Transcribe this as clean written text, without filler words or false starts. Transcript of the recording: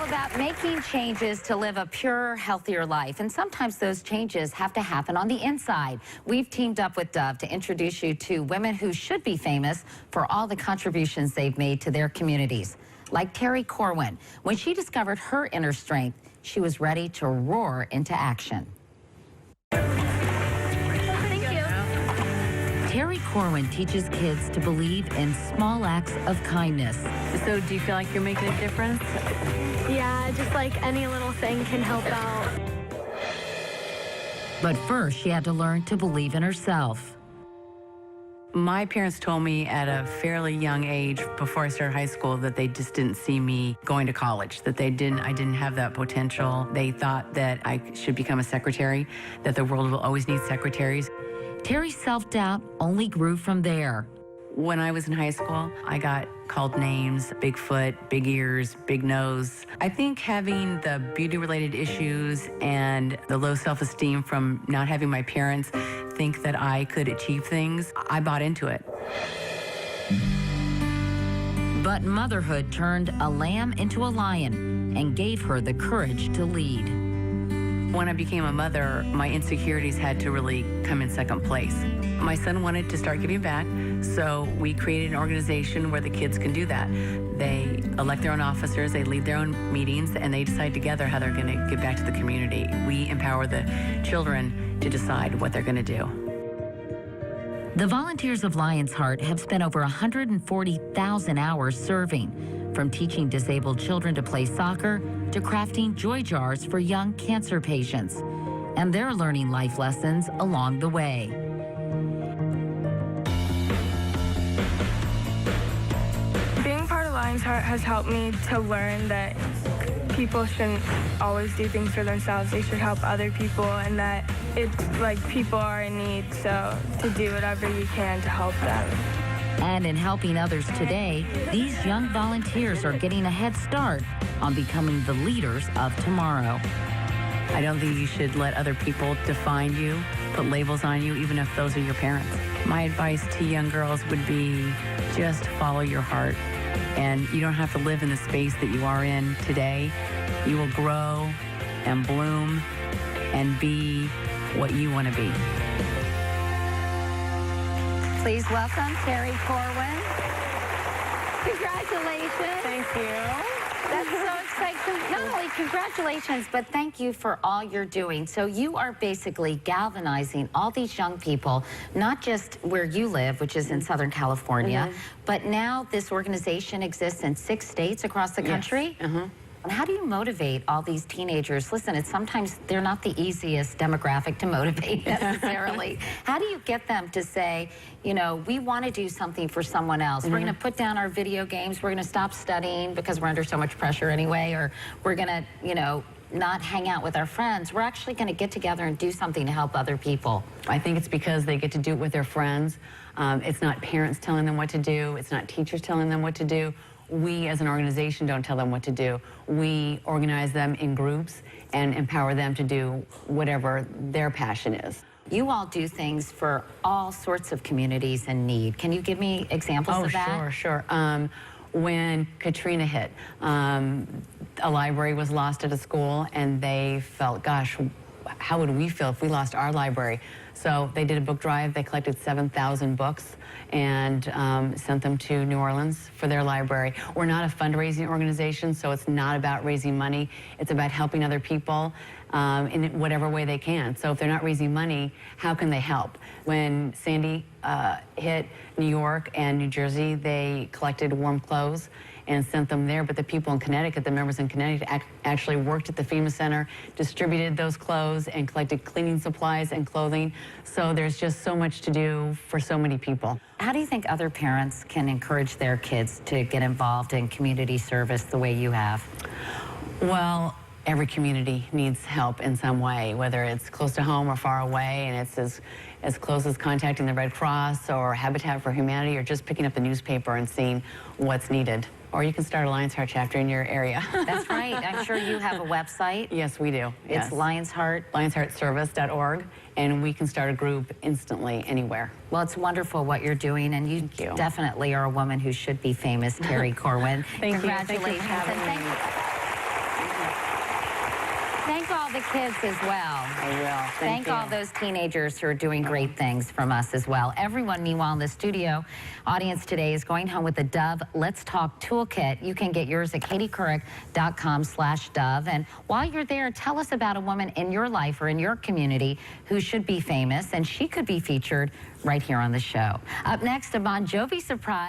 about making changes to live a purer, healthier life. And sometimes those changes have to happen on the inside. We've teamed up with Dove to introduce you to women who should be famous for all the contributions they've made to their communities. Like Terry Corwin. When she discovered her inner strength, she was ready to roar into action. Terry Corwin teaches kids to believe in small acts of kindness. So do you feel like you're making a difference? Yeah, just like any little thing can help out. But first, she had to learn to believe in herself. My parents told me at a fairly young age, before I started high school, that they just didn't see me going to college, that I didn't have that potential. They thought that I should become a secretary, that the world will always need secretaries. Terry's self-doubt only grew from there. When I was in high school, I got called names: big foot, big ears, big nose. I think having the beauty-related issues and the low self-esteem from not having my parents think that I could achieve things, I bought into it. But motherhood turned a lamb into a lion and gave her the courage to lead. When I became a mother, my insecurities had to really come in second place. My son wanted to start giving back, so we created an organization where the kids can do that. They elect their own officers, they lead their own meetings, and they decide together how they're going to give back to the community. We empower the children to decide what they're going to do. The Volunteers of Lion's Heart have spent over 140,000 hours serving, from teaching disabled children to play soccer to crafting joy jars for young cancer patients. And they're learning life lessons along the way. Being part of Lion's Heart has helped me to learn that people shouldn't always do things for themselves. They should help other people, and that it's like people are in need, so to do whatever you can to help them. And in helping others today, these young volunteers are getting a head start on becoming the leaders of tomorrow. I don't think you should let other people define you, put labels on you, even if those are your parents. My advice to young girls would be just follow your heart. And you don't have to live in the space that you are in today. You will grow and bloom and be what you want to be. Please welcome Terry Corwin. Congratulations. Thank you. That's so exciting. Not only congratulations, but thank you for all you're doing. So you are basically galvanizing all these young people, not just where you live, which is in Southern California, but now this organization exists in 6 states across the country. Yes. And how do you motivate all these teenagers? Listen, it's sometimes they're not the easiest demographic to motivate necessarily. How do you get them to say, you know, we want to do something for someone else. We're going to put down our video games. We're going to stop studying because we're under so much pressure anyway, or we're going to, you know, not hang out with our friends. We're actually going to get together and do something to help other people. I think it's because they get to do it with their friends. It's not parents telling them what to do. It's not teachers telling them what to do. We as an organization don't tell them what to do. We organize them in groups and empower them to do whatever their passion is. You all do things for all sorts of communities in need. Can you give me examples of that? Oh, sure. When Katrina hit, a library was lost at a school, and they felt, gosh, how would we feel if we lost our library? So they did a book drive. They collected 7,000 books and sent them to New Orleans for their library. We're not a fundraising organization, so it's not about raising money. It's about helping other people in whatever way they can. So if they're not raising money, how can they help? When Sandy hit New York and New Jersey, they collected warm clothes and sent them there, but the people in Connecticut, the members in Connecticut, actually worked at the FEMA Center, distributed those clothes, and collected cleaning supplies and clothing. So there's just so much to do for so many people. How do you think other parents can encourage their kids to get involved in community service the way you have? Well, every community needs help in some way, whether it's close to home or far away, and it's as close as contacting the Red Cross or Habitat for Humanity, or just picking up the newspaper and seeing what's needed. Or you can start a Lion's Heart chapter in your area. That's right. I'm sure you have a website. Yes, we do. It's Lion's Heart. LionsHeartService.org, and we can start a group instantly anywhere. Well, it's wonderful what you're doing, and you definitely are a woman who should be famous, Terry Corwin. Thank you. Congratulations. Thank you for having me. Thank all the kids as well. I will. Thank you. all those teenagers who are doing great things from us as well. Everyone, meanwhile, in the studio audience today is going home with the Dove Let's Talk Toolkit. You can get yours at katiecouric.com/Dove. And while you're there, tell us about a woman in your life or in your community who should be famous, and she could be featured right here on the show. Up next, a Bon Jovi surprise.